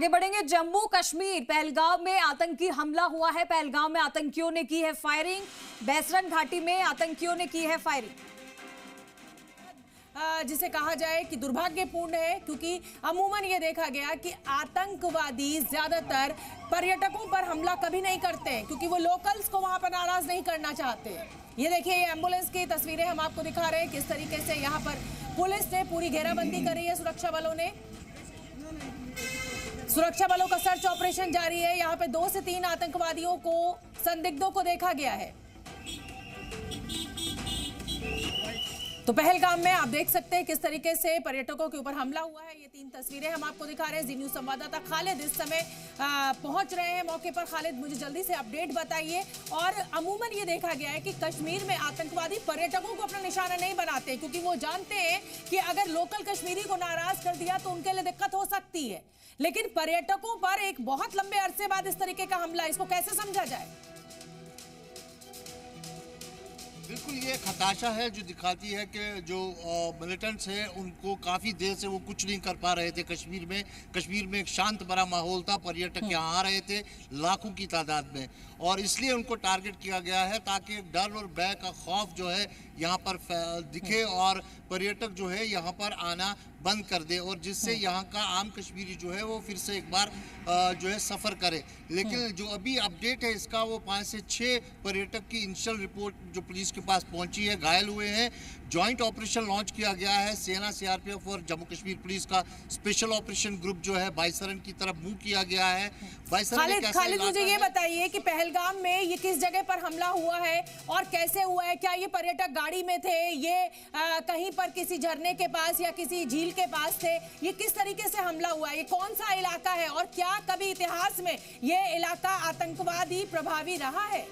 आगे बढ़ेंगे। जम्मू कश्मीर पहलगाम में आतंकी हमला हुआ है। पहलगाम में आतंकियों ने की है फायरिंग। बैसरन घाटी में आतंकियों ने की है फायरिंग, जिसे कहा जाए कि दुर्भाग्यपूर्ण है, क्योंकि अमूमन ये देखा गया कि आतंकवादी ज्यादातर पर्यटकों पर हमला कभी नहीं करते हैं, क्योंकि वो लोकल्स को वहां पर नाराज नहीं करना चाहते। ये देखिए, ये एम्बुलेंस की तस्वीरें हम आपको दिखा रहे हैं, किस तरीके से यहाँ पर पुलिस ने पूरी घेराबंदी करी है। सुरक्षा बलों का सर्च ऑपरेशन जारी है। यहाँ पे 2 से 3 आतंकवादियों को, संदिग्धों को देखा गया है। तो पहलगाम में आप देख सकते हैं किस तरीके से पर्यटकों के ऊपर हमला हुआ है। ये 3 तस्वीरें हम आपको दिखा रहे हैं। जी न्यूज़ संवाददाता खालिद इस समय पहुंच रहे हैं मौके पर। खालिद, मुझे जल्दी से अपडेट बताइए। और अमूमन ये देखा गया है कि कश्मीर में आतंकवादी पर्यटकों को अपना निशाना नहीं बनाते, क्योंकि वो जानते हैं कि अगर लोकल कश्मीरी को नाराज कर दिया तो उनके लिए दिक्कत हो सकती है। लेकिन पर्यटकों पर एक बहुत लंबे अरसे बाद इस तरीके का हमला, इसको कैसे समझा जाए? बिल्कुल, ये एक हताशा है जो दिखाती है कि जो मिलिटेंट्स हैं उनको काफ़ी देर से वो कुछ नहीं कर पा रहे थे कश्मीर में। कश्मीर में एक शांत भरा माहौल था, पर्यटक यहाँ आ रहे थे लाखों की तादाद में, और इसलिए उनको टारगेट किया गया है ताकि एक डर और भय का खौफ जो है यहाँ पर दिखे और पर्यटक जो है यहाँ पर आना बंद कर दे, और जिससे यहाँ का आम कश्मीरी जो है वो फिर से एक बार जो है सफ़र करे। लेकिन जो अभी अपडेट है इसका, वो 5 से 6 पर्यटक की इनिशियल रिपोर्ट जो पुलिस के पास पहुंची है, घायल हुए हैं। जॉइंट ऑपरेशन लॉन्च किया गया है। सेना, सीआरपीएफ और जम्मू कश्मीर पुलिस का स्पेशल ऑपरेशन ग्रुप जो है बाइसरन की तरफ मूव किया गया है। खालिद, मुझे ये बताइए कि पहलगाम में ये किस जगह पर हमला हुआ है और कैसे हुआ है? क्या ये पर्यटक गाड़ी में थे, ये कहीं पर किसी झरने के पास या किसी झील के पास थे? ये किस तरीके से हमला हुआ है? ये कौन सा इलाका है और क्या कभी इतिहास में ये इलाका आतंकवादी प्रभावी रहा है?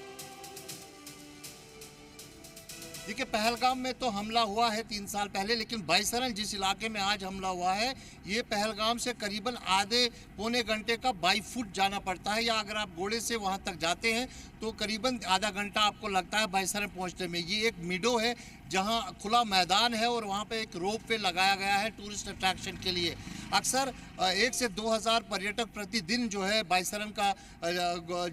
देखिए, पहलगाम में तो हमला हुआ है 3 साल पहले, लेकिन बाइसरन जिस इलाके में आज हमला हुआ है, ये पहलगाम से करीबन आधे पौने घंटे का बाई फुट जाना पड़ता है, या अगर आप घोड़े से वहाँ तक जाते हैं तो करीबन आधा घंटा आपको लगता है बाइसरन पहुँचने में। ये एक मीडो है जहाँ खुला मैदान है और वहाँ पे एक रोप वे लगाया गया है टूरिस्ट अट्रैक्शन के लिए। अक्सर 1 से 2 हज़ार पर्यटक प्रतिदिन जो है बाइसरन का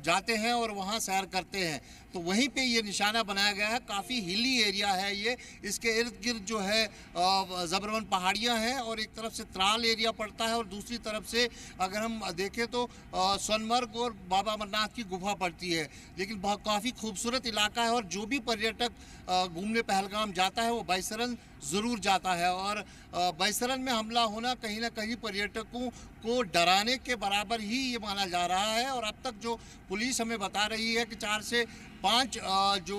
जाते हैं और वहाँ सैर करते हैं। तो वहीं पे ये निशाना बनाया गया है। काफ़ी हिली एरिया है ये। इसके इर्द गिर्द जो है ज़बरवन पहाड़ियाँ हैं और एक तरफ से त्राल एरिया पड़ता है और दूसरी तरफ से अगर हम देखें तो सोनमर्ग और बाबा अमरनाथ की गुफा पड़ती है। लेकिन बहुत काफ़ी खूबसूरत इलाका है और जो भी पर्यटक घूमने पहलगाम जाता है वो बाइसरन ज़रूर जाता है। और बाइसरन में हमला होना कहीं ना कहीं पर्यटकों को डराने के बराबर ही ये माना जा रहा है। और अब तक जो पुलिस हमें बता रही है कि 4 से 5 जो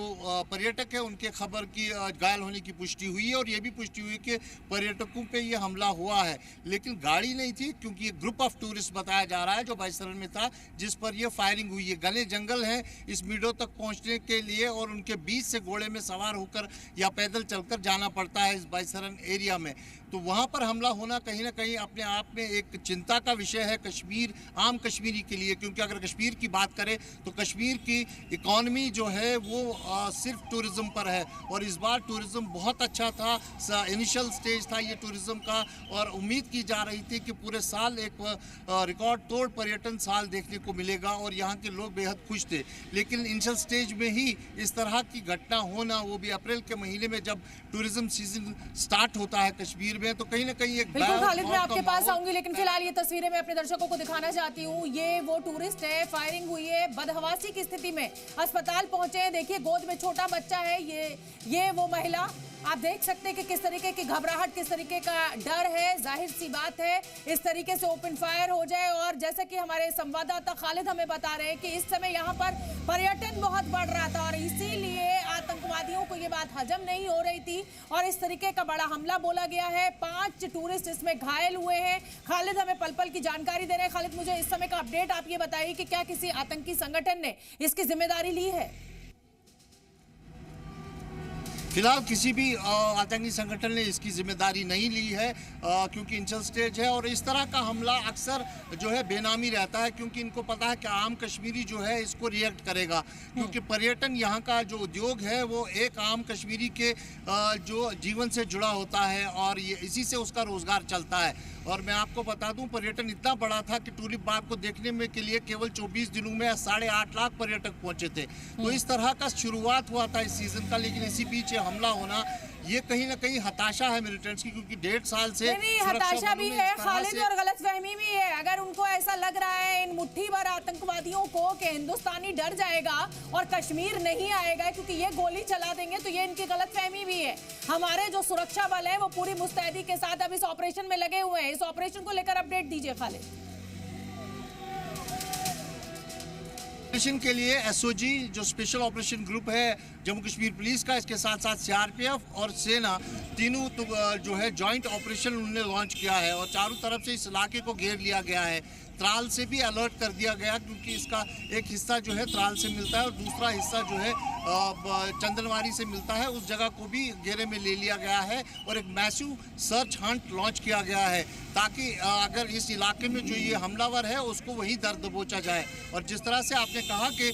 पर्यटक है उनके खबर की घायल होने की पुष्टि हुई है, और ये भी पुष्टि हुई कि पर्यटकों पे ये हमला हुआ है। लेकिन गाड़ी नहीं थी, क्योंकि ये ग्रुप ऑफ टूरिस्ट बताया जा रहा है जो बाइसरन में था, जिस पर ये फायरिंग हुई है। घने जंगल हैं इस मीडो तक पहुँचने के लिए, और उनके बीच से घोड़े में सवार होकर या पैदल चलकर जाना पड़ता है इस बाइसरन एरिया में। तो वहाँ पर हमला होना कहीं ना कहीं अपने आप में एक चिंता का विषय है कश्मीर, आम कश्मीरी के लिए, क्योंकि अगर कश्मीर की बात करें तो कश्मीर की इकॉनमी जो है वो सिर्फ टूरिज़्म पर है, और इस बार टूरिज़्म बहुत अच्छा था। इनिशियल स्टेज था ये टूरिज़्म का, और उम्मीद की जा रही थी कि पूरे साल एक रिकॉर्ड तोड़ पर्यटन साल देखने को मिलेगा और यहाँ के लोग बेहद खुश थे। लेकिन इनिशियल स्टेज में ही इस तरह की घटना होना, वो भी अप्रैल के महीने में जब टूरिज़्म सीजन स्टार्ट होता है कश्मीर में, तो कहीं ना कहीं एक बिल्कुल खालिद, मैं आपके पास आऊंगी, लेकिन फिलहाल ये तस्वीरें मैं अपने दर्शकों को दिखाना चाहती हूँ। ये वो टूरिस्ट है, फायरिंग हुई है, बदहवासी की स्थिति में अस्पताल पहुंचे हैं। देखिए, गोद में छोटा बच्चा है। ये वो महिला, आप देख सकते हैं कि किस तरीके की घबराहट, किस तरीके का डर है। जाहिर सी बात है इस तरीके से ओपन फायर हो जाए, और जैसा कि हमारे संवाददाता खालिद हमें बता रहे हैं कि इस समय यहाँ पर पर्यटन बहुत बढ़ रहा था और इसीलिए आतंकवादियों को ये बात हजम नहीं हो रही थी और इस तरीके का बड़ा हमला बोला गया है। 5 टूरिस्ट इसमें घायल हुए हैं। खालिद हमें पल पल की जानकारी दे रहे हैं। खालिद, मुझे इस समय का अपडेट आप ये बताइए कि क्या किसी आतंकी संगठन ने इसकी जिम्मेदारी ली है? फिलहाल किसी भी आतंकी संगठन ने इसकी जिम्मेदारी नहीं ली है, क्योंकि इनिशियल स्टेज है। और इस तरह का हमला अक्सर जो है बेनामी रहता है, क्योंकि इनको पता है कि आम कश्मीरी जो है इसको रिएक्ट करेगा, क्योंकि पर्यटन यहाँ का जो उद्योग है वो एक आम कश्मीरी के जो जीवन से जुड़ा होता है और ये इसी से उसका रोजगार चलता है। और मैं आपको बता दूं, पर्यटन इतना बड़ा था कि टूलिप बाग को देखने में के लिए केवल 24 दिनों में 8.5 लाख पर्यटक पहुंचे थे। तो इस तरह का शुरुआत हुआ था इस सीजन का, लेकिन इसी बीच हमला होना ये कहीं ना कहीं हताशा है मिलिटेंट्स की, क्योंकि 1.5 साल से हताशा भी है खालिद और गलतफहमी भी है। अगर उनको ऐसा लग रहा है इन मुट्ठी भर आतंकवादियों को कि हिंदुस्तानी डर जाएगा और कश्मीर नहीं आएगा क्योंकि ये गोली चला देंगे, तो ये इनकी गलतफहमी भी है। हमारे जो सुरक्षा बल है वो पूरी मुस्तैदी के साथ अब इस ऑपरेशन में लगे हुए हैं। इस ऑपरेशन को लेकर अपडेट दीजिए खालिद। ऑपरेशन के लिए एसओजी जो स्पेशल ऑपरेशन ग्रुप है जम्मू कश्मीर पुलिस का, इसके साथ साथ सीआरपीएफ और सेना तीनों जो है जॉइंट ऑपरेशन उन्होंने लॉन्च किया है और चारों तरफ से इस इलाके को घेर लिया गया है। त्राल से भी अलर्ट कर दिया गया, क्योंकि इसका एक हिस्सा जो है त्राल से मिलता है और दूसरा हिस्सा जो है चंदनवारी से मिलता है। उस जगह को भी घेरे में ले लिया गया है और एक मैसिव सर्च हंट लॉन्च किया गया है, ताकि अगर इस इलाके में जो ये हमलावर है उसको वहीं दर दबोचा जाए। और जिस तरह से आपने कहा कि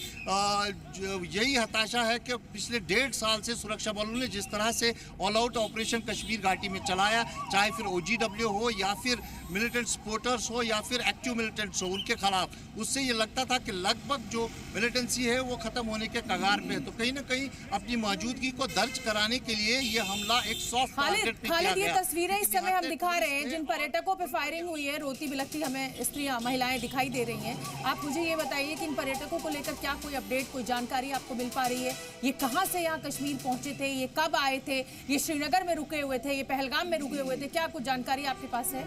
यही हताशा है कि पिछले 1.5 साल से सुरक्षा बलों ने जिस तरह से ऑल आउट ऑपरेशन कश्मीर घाटी में चलाया, चाहे फिर OGW हो या फिर मिलिटेंट सपोर्टर्स हो या फिर एक्टिव मिलिटेंट्स हो, उनके खिलाफ, उससे ये लगता था कि लगभग जो मिलिटेंसी है वो खत्म होने के कगार पे है। तो कहीं ना कहीं अपनी मौजूदगी को दर्ज कराने के लिए ये हमला एक सॉफ्ट टारगेट पे किया गया। ये तस्वीरें इस समय हम दिखा रहे हैं जिन पर्यटकों पे फायरिंग हुई है, रोती बिलखती हमें स्त्रियां महिलाएं दिखाई दे रही हैं। आप मुझे ये बताइए कि इन पर्यटकों को लेकर क्या कोई अपडेट, कोई जानकारी आपको मिल पा रही है? ये कहां से यहाँ कश्मीर पहुंचे थे, ये कब आए थे, ये श्रीनगर में रुके हुए थे, ये पहलगाम में रुके हुए थे, क्या कुछ जानकारी आपके पास है?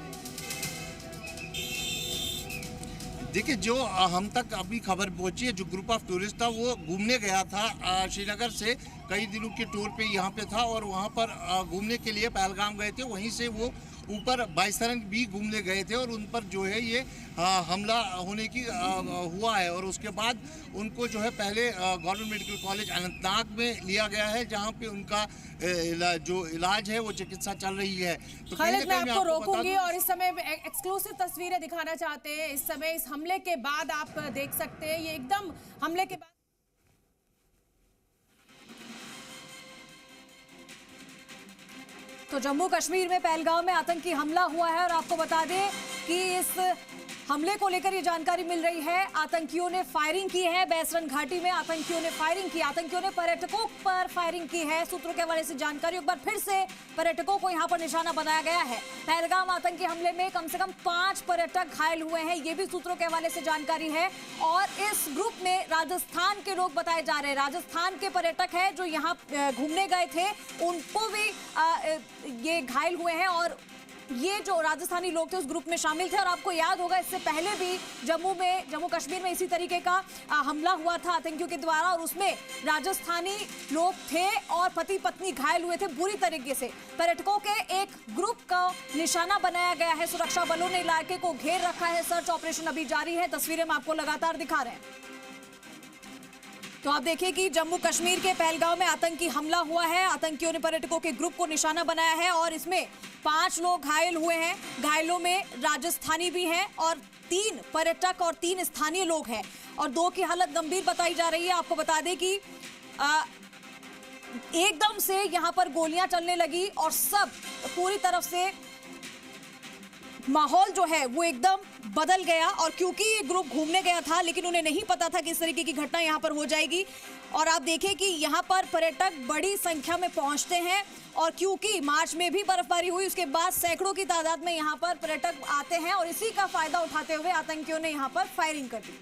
देखिए, जो हम तक अभी खबर पहुंची है, जो ग्रुप ऑफ टूरिस्ट था वो घूमने गया था श्रीनगर से, कई दिनों के टूर पे यहाँ पे था और वहाँ पर घूमने के लिए पहलगाम गए थे। वहीं से वो ऊपर बाईसरन भी घूमने गए थे और उन पर जो है ये हमला होने की हुआ है। और उसके बाद उनको जो है पहले गवर्नमेंट मेडिकल कॉलेज अनंतनाग में लिया गया है, जहाँ पे उनका जो इलाज है वो चिकित्सा चल रही है। तो खालिद, मैं आपको रोकूंगी और इस समय एक्सक्लूसिव तस्वीरें दिखाना चाहते हैं। इस समय इस हमले के बाद आप देख सकते हैं, ये एकदम हमले के बाद तो जम्मू कश्मीर में पहलगाम में आतंकी हमला हुआ है और आपको बता दें कि इस हमले को लेकर ये जानकारी मिल रही है। आतंकियों ने फायरिंग की है, बैसरन घाटी में आतंकियों ने फायरिंग की, आतंकियों ने पर्यटकों पर फायरिंग की है। सूत्रों के हवाले से जानकारी, एक बार फिर से पर्यटकों को यहां पर निशाना बनाया गया है। पहलगाम आतंकी हमले में कम से कम 5 पर्यटक घायल हुए हैं, ये भी सूत्रों के हवाले से जानकारी है। और इस ग्रुप में राजस्थान के लोग बताए जा रहे हैं, राजस्थान के पर्यटक हैं जो यहाँ घूमने गए थे, उनको भी ये घायल हुए हैं और ये जो राजस्थानी लोग थे उस ग्रुप में शामिल थे। और आपको याद होगा इससे पहले भी जम्मू कश्मीर में इसी तरीके का हमला हुआ था आतंकियों के द्वारा और उसमें राजस्थानी लोग थे और पति पत्नी घायल हुए थे बुरी तरीके से। पर्यटकों के एक ग्रुप का निशाना बनाया गया है, सुरक्षा बलों ने इलाके को घेर रखा है, सर्च ऑपरेशन अभी जारी है। तस्वीरें हम आपको लगातार दिखा रहे हैं। तो आप देखिए कि जम्मू कश्मीर के पहलगाम में आतंकी हमला हुआ है, आतंकियों ने पर्यटकों के ग्रुप को निशाना बनाया है और इसमें 5 लोग घायल हुए हैं। घायलों में राजस्थानी भी हैं और 3 पर्यटक और 3 स्थानीय लोग हैं और 2 की हालत गंभीर बताई जा रही है। आपको बता दें कि एकदम से यहां पर गोलियां चलने लगी और सब पूरी तरफ से माहौल जो है वो एकदम बदल गया। और क्योंकि ये ग्रुप घूमने गया था लेकिन उन्हें नहीं पता था कि इस तरीके की घटना यहाँ पर हो जाएगी। और आप देखें कि यहाँ पर पर्यटक बड़ी संख्या में पहुँचते हैं और क्योंकि मार्च में भी बर्फबारी हुई, उसके बाद सैकड़ों की तादाद में यहाँ पर पर्यटक आते हैं और इसी का फायदा उठाते हुए आतंकियों ने यहाँ पर फायरिंग कर दी।